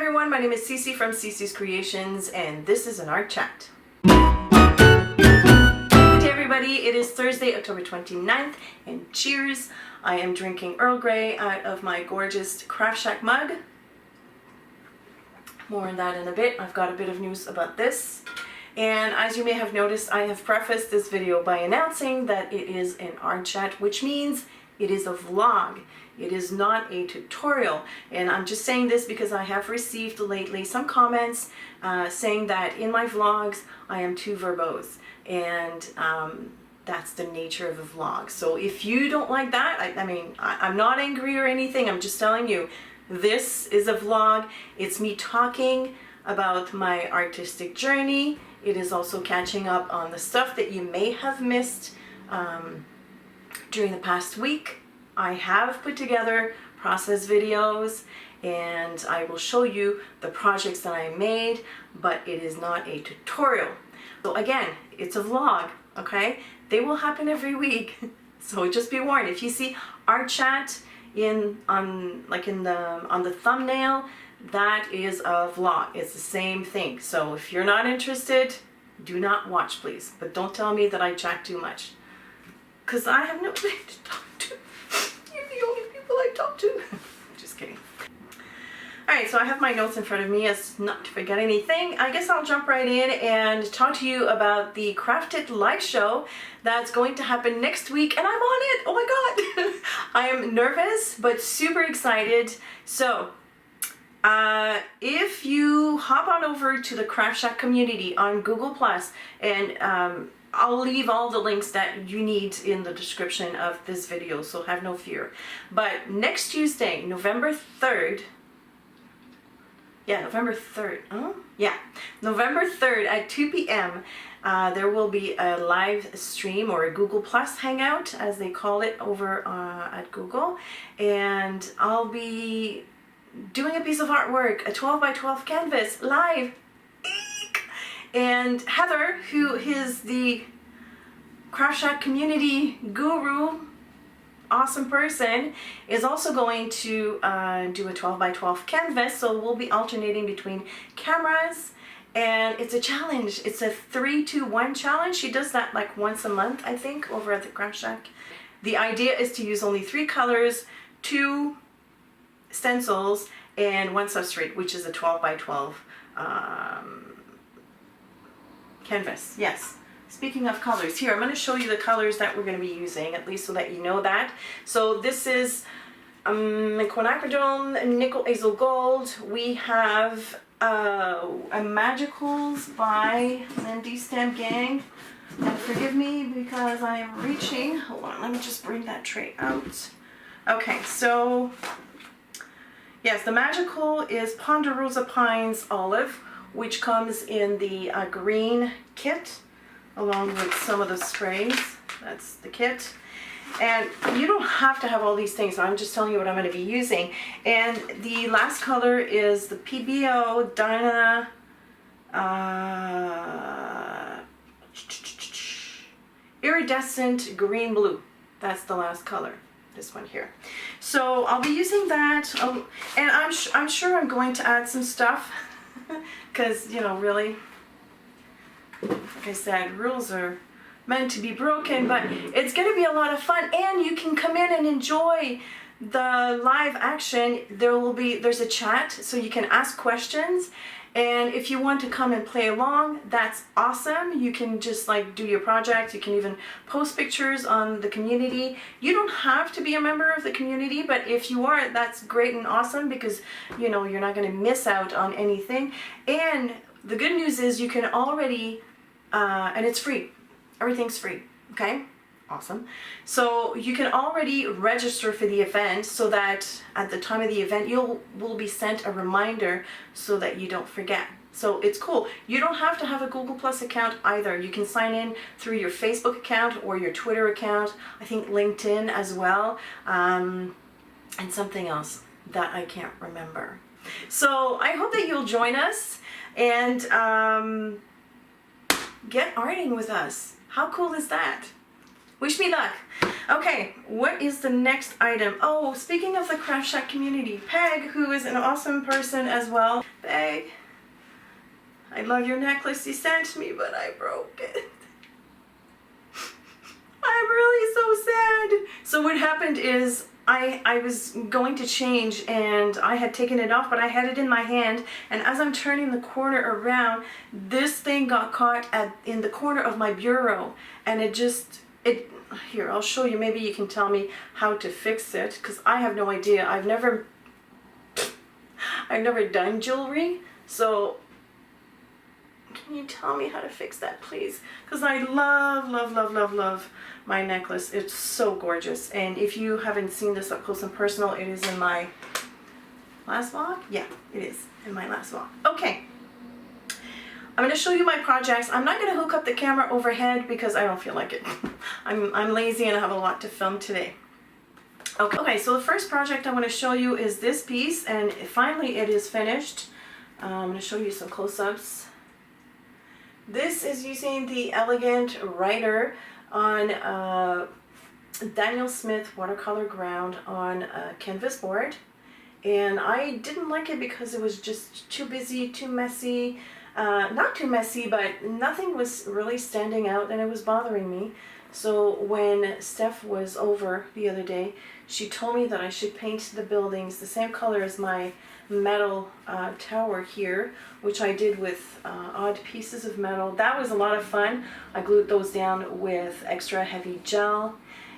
everyone, my name is CeeCee from CeeCee's Creations, and this is an art chat. Hey everybody, it is Thursday, October 29th, and cheers! I am drinking Earl Grey out of my gorgeous Craft Shack mug. More on that in a bit. I've got a bit of news about this. And as you may have noticed, I have prefaced this video by announcing that it is an art chat, which means it is a vlog. It is not a tutorial. And I'm just saying this because I have received lately some comments saying that in my vlogs I am too verbose. And that's the nature of a vlog. So if you don't like that, I'm not angry or anything. I'm just telling you, this is a vlog. It's me talking about my artistic journey. It is also catching up on the stuff that you may have missed during the past week. I have put together process videos and I will show you the projects that I made, but it is not a tutorial. So again, it's a vlog, okay? They will happen every week. So just be warned, if you see art chat on the thumbnail, that is a vlog. It's the same thing. So if you're not interested, do not watch, please. But don't tell me that I chat too much, because I have nobody to talk to. You're the only people I talk to. Just kidding. Alright, so I have my notes in front of me as not to forget anything. I guess I'll jump right in and talk to you about the Craft It live show that's going to happen next week, and I'm on it! Oh my god! I am nervous, but super excited. So, if you hop on over to the Craft Shack community on Google+, and I'll leave all the links that you need in the description of this video, so have no fear. But next Tuesday, November 3rd, November 3rd at 2 p.m. There will be a live stream, or a Google Plus hangout as they call it over at Google, and I'll be doing a piece of artwork, a 12 by 12 canvas live. Eek! And Heather, who is the Craft Shack community guru, awesome person, is also going to do a 12 by 12 canvas. So we'll be alternating between cameras, and it's a challenge. It's a 3-2-1 challenge. She does that like once a month, I think, over at the Craft Shack. The idea is to use only 3 colors, 2 stencils, and 1 substrate, which is a 12 by 12 canvas. Yes. Speaking of colors, here I'm going to show you the colors that we're going to be using, at least so that you know that. So this is quinacridone, nickel azo gold. We have a Magicals by Lindy Stamp Gang. And forgive me because I am reaching. Hold on, let me just bring that tray out. Okay, so yes, the Magical is Ponderosa Pines Olive, which comes in the green kit, along with some of the sprays. That's the kit. And you don't have to have all these things. I'm just telling you what I'm going to be using. And the last color is the PBO Dyna Iridescent Green Blue. That's the last color. This one here. So I'll be using that. And I'm sure I'm going to add some stuff. Because, you know, really, like I said, rules are meant to be broken, but it's going to be a lot of fun, and you can come in and enjoy the live action. There's a chat, so you can ask questions, and if you want to come and play along, that's awesome. You can just like do your project. You can even post pictures on the community. You don't have to be a member of the community, but if you are, that's great and awesome, because you know you're not going to miss out on anything. And the good news is you can already and it's free. Everything's free. Okay? Awesome. So you can already register for the event, so that at the time of the event will be sent a reminder so that you don't forget. So it's cool. You don't have to have a Google Plus account either. You can sign in through your Facebook account or your Twitter account. I think LinkedIn as well. And something else that I can't remember. So I hope that you'll join us and get arting with us. How cool is that? Wish me luck. Okay, what is the next item? Oh, speaking of the Craft Shack community, Peg, who is an awesome person as well. Peg, I love your necklace you sent me, but I broke it. I'm really so sad. So what happened is I was going to change and I had taken it off, but I had it in my hand, and as I'm turning the corner around, this thing got caught in the corner of my bureau, and here, I'll show you, maybe you can tell me how to fix it, because I have no idea. I've never done jewelry, so can you tell me how to fix that, please? Because I love, love, love, love, love my necklace. It's so gorgeous. And if you haven't seen this up close and personal, it is in my last vlog. Yeah, it is in my last vlog. Okay. I'm going to show you my projects. I'm not going to hook up the camera overhead because I don't feel like it. I'm lazy and I have a lot to film today. Okay, so the first project I want to show you is this piece, and finally it is finished. I'm going to show you some close-ups. This is using the Elegant Writer on Daniel Smith watercolor ground on a canvas board. And I didn't like it because it was just too busy, too messy. Not too messy, but nothing was really standing out and it was bothering me. So when Steph was over the other day, she told me that I should paint the buildings the same color as my metal tower here, which I did with odd pieces of metal. That was a lot of fun. I glued those down with extra heavy gel.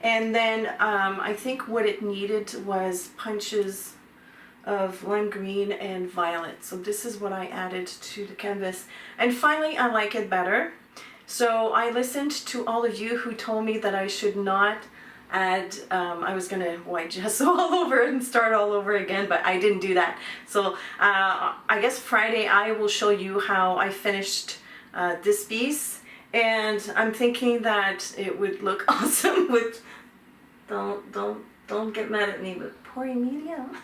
And then I think what it needed was punches of lime green and violet. So this is what I added to the canvas. And finally, I like it better. So I listened to all of you who told me that I should not add, I was gonna white gesso all over it and start all over again, but I didn't do that. So I guess Friday I will show you how I finished this piece, and I'm thinking that it would look awesome with, don't get mad at me, but pouring medium.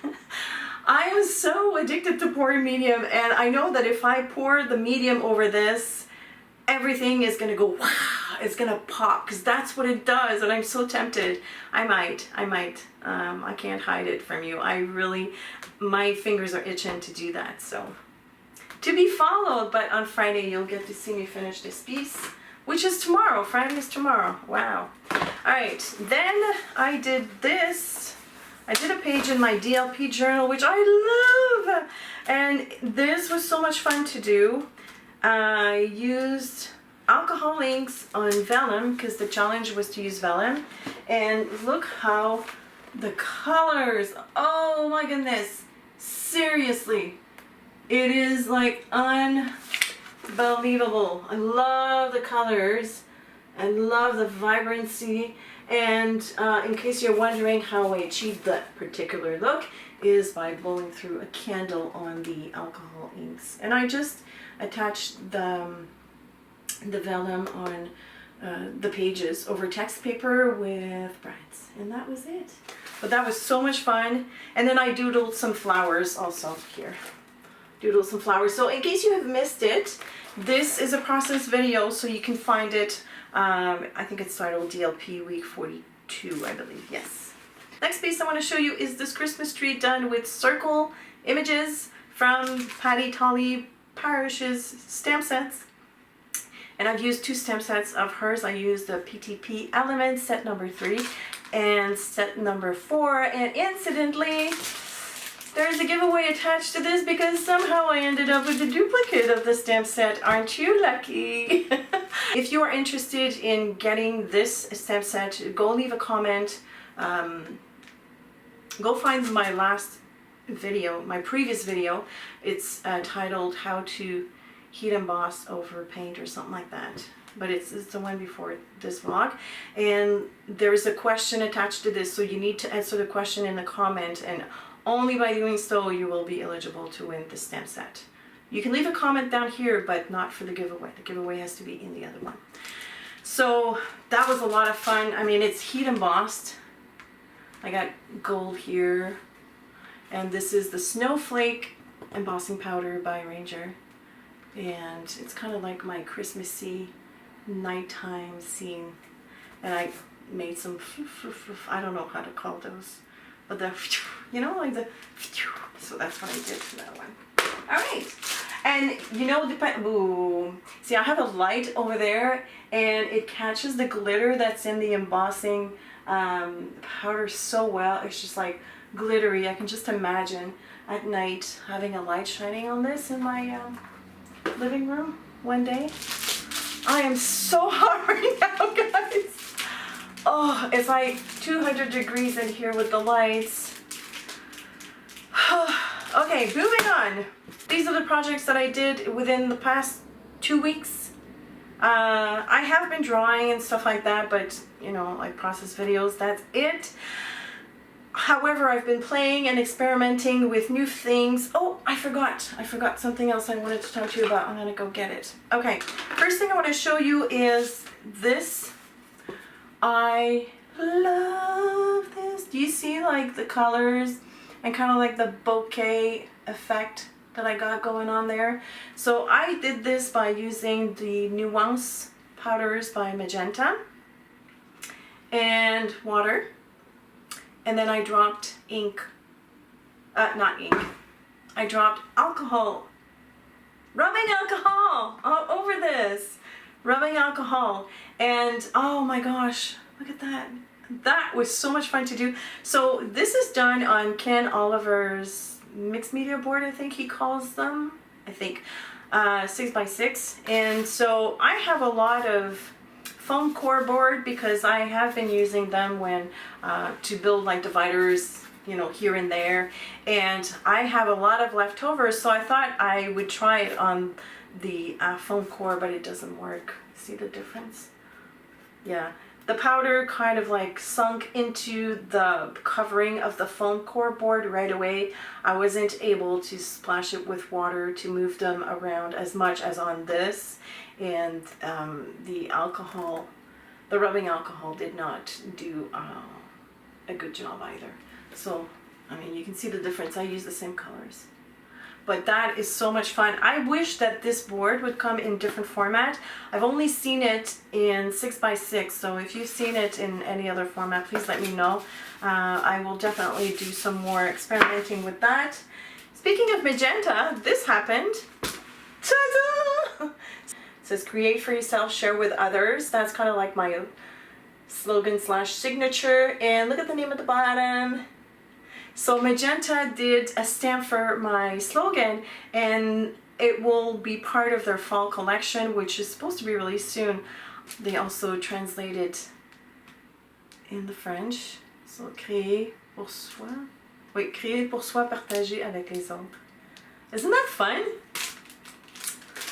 I am so addicted to pouring medium, and I know that if I pour the medium over this, everything is gonna go wow, it's gonna pop, because that's what it does, and I'm so tempted. I might. I can't hide it from you. My fingers are itching to do that, so. To be followed, but on Friday you'll get to see me finish this piece, which is tomorrow. Friday is tomorrow. Wow. Alright, then I did this. I did a page in my DLP journal, which I love, and this was so much fun to do. I used alcohol inks on vellum because the challenge was to use vellum, and look how the colors, oh my goodness, seriously, it is like unbelievable. I love the colors, I love the vibrancy, and in case you're wondering how I achieved that particular look is by blowing through a candle on the alcohol inks. And I just attached the vellum on the pages over text paper with brads, and that was it. But that was so much fun. And then I doodled some flowers also here. Doodled some flowers. So in case you have missed it, this is a process video, so you can find it. I think it's titled DLP Week 42, I believe. Yes. Next piece I want to show you is this Christmas tree done with circle images from Patty Tolly Parrish's stamp sets. And I've used two stamp sets of hers. I used the PTP Elements set number 3 and set number 4. And incidentally, there's a giveaway attached to this because somehow I ended up with a duplicate of the stamp set. Aren't you lucky? If you are interested in getting this stamp set, go leave a comment. Go find my last video, my previous video. It's titled How to Heat Emboss Over Paint or something like that. But it's the one before this vlog. And there's a question attached to this, so you need to answer the question in the comment, and only by doing so you will be eligible to win the stamp set. You can leave a comment down here, but not for the giveaway. The giveaway has to be in the other one. So that was a lot of fun. I mean, it's heat embossed. I got gold here. And this is the Snowflake embossing powder by Ranger. And it's kind of like my Christmassy nighttime scene. And I made some, I don't know how to call those, but the, you know, like the, so that's what I did for that one. All right. And you know, ooh, see, I have a light over there and it catches the glitter that's in the embossing powder so well. It's just like glittery. I can just imagine at night having a light shining on this in my living room one day. I am so hot right now, guys. Oh, it's like 200 degrees in here with the lights. Okay, moving on. These are the projects that I did within the past 2 weeks. I have been drawing and stuff like that, but you know, like process videos, that's it. However, I've been playing and experimenting with new things. Oh, I forgot something else I wanted to talk to you about. I'm gonna go get it. Okay, first thing I want to show you is this. I love this. Do you see like the colors and kind of like the bouquet effect that I got going on there? So I did this by using the Nuance powders by Magenta and water. And then I dropped ink, not ink, I dropped alcohol, rubbing alcohol all over this, rubbing alcohol, and oh my gosh, look at that. That was so much fun to do. So this is done on Ken Oliver's mixed media board, I think he calls them, I think, 6x6, and so I have a lot of foam core board because I have been using them when to build like dividers, you know, here and there, and I have a lot of leftovers, so I thought I would try it on the foam core, but it doesn't work. See the difference? Yeah, the powder kind of like sunk into the covering of the foam core board right away. I wasn't able to splash it with water to move them around as much as on this. And the alcohol, the rubbing alcohol did not do a good job either. So, I mean, you can see the difference. I use the same colors. But that is so much fun. I wish that this board would come in different format. I've only seen it in 6x6, so if you've seen it in any other format, please let me know. I will definitely do some more experimenting with that. Speaking of magenta, this happened. Ta-da! Says create for yourself, share with others. That's kind of like my slogan / signature. And look at the name at the bottom. So Magenta did a stamp for my slogan, and it will be part of their fall collection, which is supposed to be released soon. They also translated in the French. So créer pour soi. Oui, créer pour soi, partager avec les autres. Isn't that fun?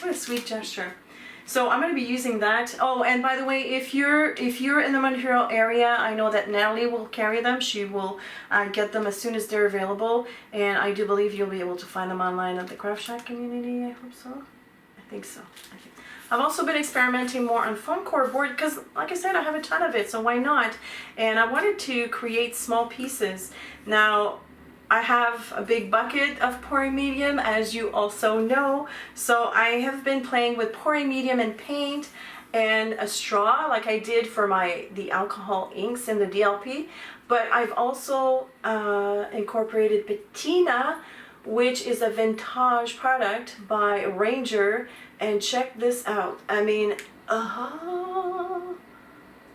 What a sweet gesture. So I'm going to be using that. Oh, and by the way, if you're in the Montreal area, I know that Natalie will carry them. She will get them as soon as they're available, and I do believe you'll be able to find them online at the Craft Shack community. I hope so. I think so. I've also been experimenting more on foam core board because, like I said, I have a ton of it, so why not? And I wanted to create small pieces. Now, I have a big bucket of pouring medium, as you also know, so I have been playing with pouring medium and paint and a straw like I did for the alcohol inks in the DLP, but I've also incorporated patina, which is a vintage product by Ranger, and check this out. I mean,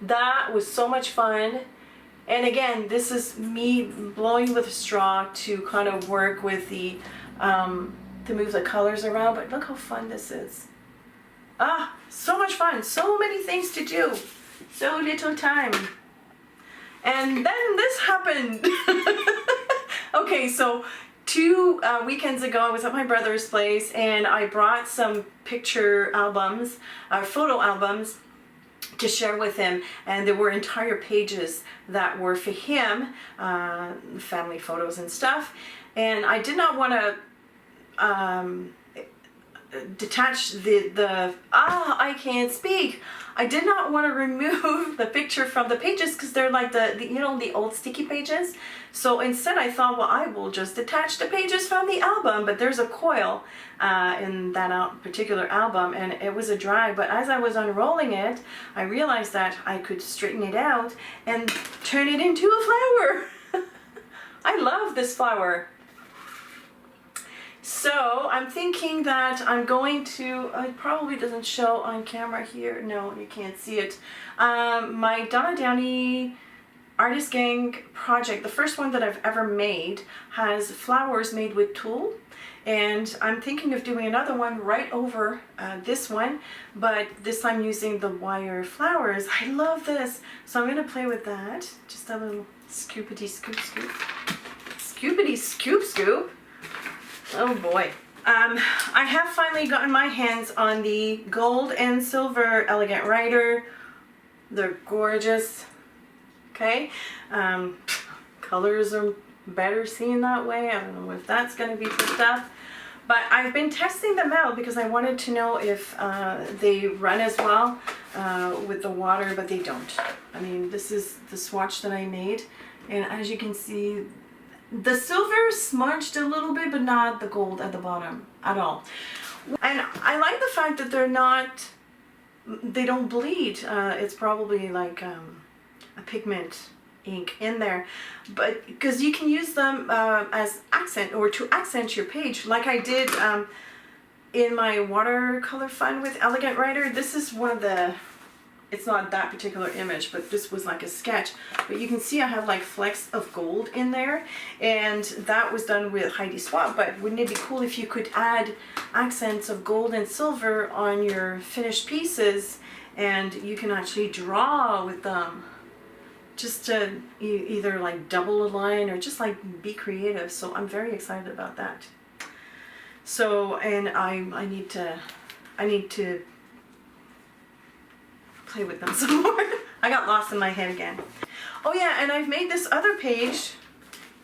that was so much fun. And again, this is me blowing with a straw to kind of work with the, to move the colors around, but look how fun this is. So much fun, so many things to do, so little time. And then this happened. Okay, so 2 weekends ago, I was at my brother's place and I brought some picture albums, photo albums, to share with him, and there were entire pages that were for him, family photos and stuff, and I did not want to detach I can't speak. I did not want to remove the picture from the pages because they're like the you know, the old sticky pages. So instead I thought, well, I will just detach the pages from the album, but there's a coil in that particular album, and it was a drag. But as I was unrolling it, I realized that I could straighten it out and turn it into a flower. I love this flower. So I'm thinking that I'm going to, it probably doesn't show on camera here. No, you can't see it. My Donna Downey Artist Gang project, the first one that I've ever made, has flowers made with tulle. And I'm thinking of doing another one right over this one, but this time using the wire flowers. I love this. So I'm going to play with that. Just a little scoopity scoop scoop. Scoopity scoop scoop. Oh boy. I have finally gotten my hands on the gold and silver Elegant Writer. They're gorgeous. Okay. Colors are better seen that way. I don't know if that's going to be picked up. But I've been testing them out because I wanted to know if they run as well with the water, but they don't. I mean, this is the swatch that I made. And as you can see, the silver smudged a little bit, but not the gold at the bottom at all. And I like the fact that they don't bleed. It's probably like a pigment ink in there, but because you can use them as accent or to accent your page, like I did in my watercolor fun with Elegant Writer. This is one of the, it's not that particular image, but this was like a sketch, but you can see I have like flecks of gold in there, and that was done with Heidi Swap. But wouldn't it be cool if you could add accents of gold and silver on your finished pieces, and you can actually draw with them, just to either like double a line or just like be creative. So I'm very excited about that. So, and I need to play with them some more. I got lost in my head again. Oh yeah, and I've made this other page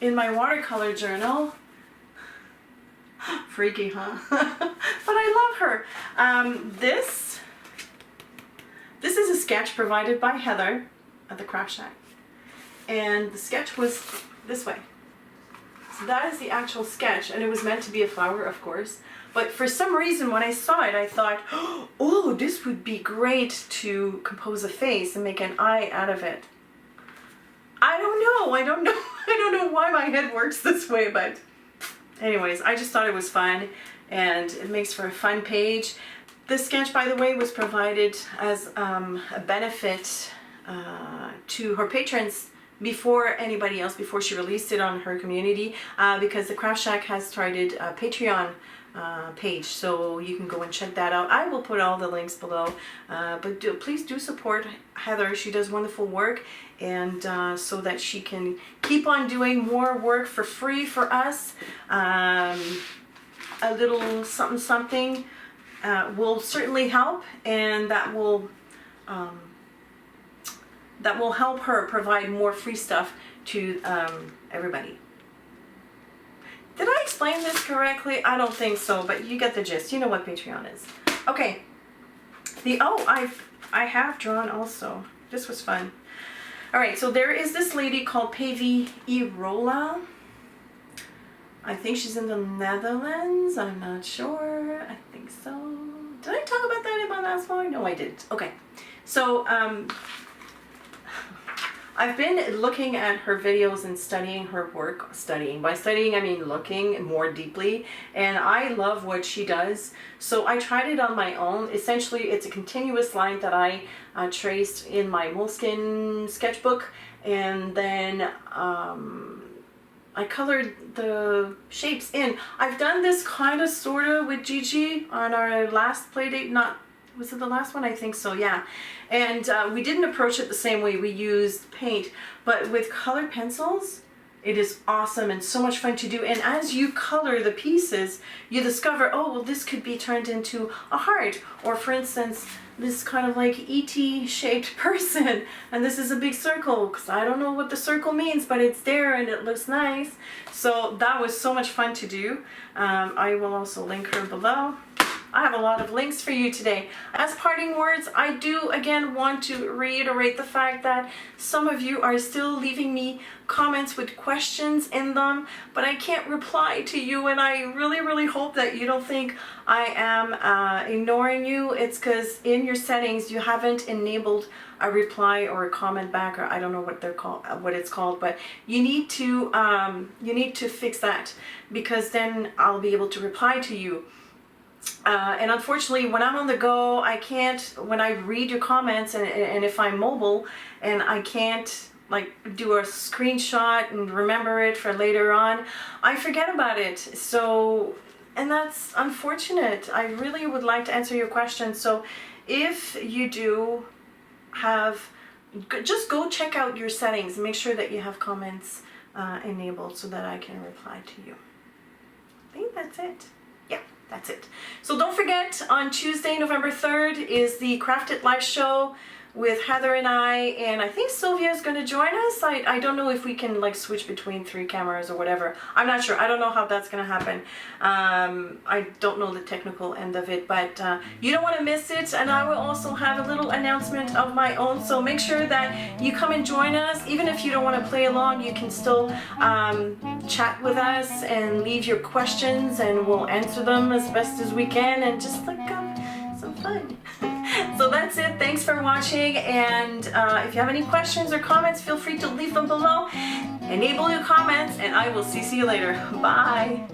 in my watercolor journal. Freaky, huh? But I love her. This is a sketch provided by Heather at the Craft Shack. And the sketch was this way. So that is the actual sketch, and it was meant to be a flower, of course. But for some reason, when I saw it, I thought, oh, this would be great to compose a face and make an eye out of it. I don't know why my head works this way, but anyways, I just thought it was fun, and it makes for a fun page. This sketch, by the way, was provided as a benefit to her patrons before anybody else, before she released it on her community, because the Craft Shack has started a Patreon page, so you can go and check that out. I will put all the links below, but please do support Heather. She does wonderful work, and so that she can keep on doing more work for free for us. A little something will certainly help, and that will help her provide more free stuff to everybody. Did I explain this correctly? I don't think so, but you get the gist. You know what Patreon is. Okay. I have drawn also. This was fun. All right, so there is this lady called Pavie Irola. I think she's in the Netherlands. I'm not sure. I think so. Did I talk about that in my last vlog? No, I didn't. Okay. So, I've been looking at her videos and studying her work. By studying, I mean looking more deeply. And I love what she does. So I tried it on my own. Essentially, it's a continuous line that I traced in my Moleskine sketchbook. And then I colored the shapes in. I've done this kind of sort of with Gigi on our last playdate. Was it the last one? I think so, yeah. And we didn't approach it the same way. We used paint, but with colored pencils, it is awesome and so much fun to do. And as you color the pieces, you discover, oh, well, this could be turned into a heart. Or for instance, this kind of like E.T. shaped person. And this is a big circle, because I don't know what the circle means, but it's there and it looks nice. So that was so much fun to do. I will also link her below. I have a lot of links for you today. As parting words, I do again want to reiterate the fact that some of you are still leaving me comments with questions in them, but I can't reply to you, and I really hope that you don't think I am ignoring you. It's because in your settings you haven't enabled a reply or a comment back, or I don't know what they're called, what it's called, but you need to fix that, because then I'll be able to reply to you. And unfortunately, when I'm on the go, I can't, when I read your comments, and if I'm mobile and I can't like do a screenshot and remember it for later on, I forget about it. So, and that's unfortunate. I really would like to answer your questions. So if you do have, just go check out your settings, make sure that you have comments enabled so that I can reply to you. I think that's it. Yeah, that's it. So don't forget, on Tuesday, November 3rd is the Craft It live show with Heather and I think Sylvia is going to join us. I don't know if we can like switch between 3 cameras or whatever. I'm not sure. I don't know how that's going to happen. I don't know the technical end of it, but you don't want to miss it. And I will also have a little announcement of my own, so make sure that you come and join us. Even if you don't want to play along, you can still chat with us and leave your questions, and we'll answer them as best as we can, and just like some fun. So that's it. Thanks for watching, and if you have any questions or comments, feel free to leave them below. Enable your comments, and I will see you later. Bye.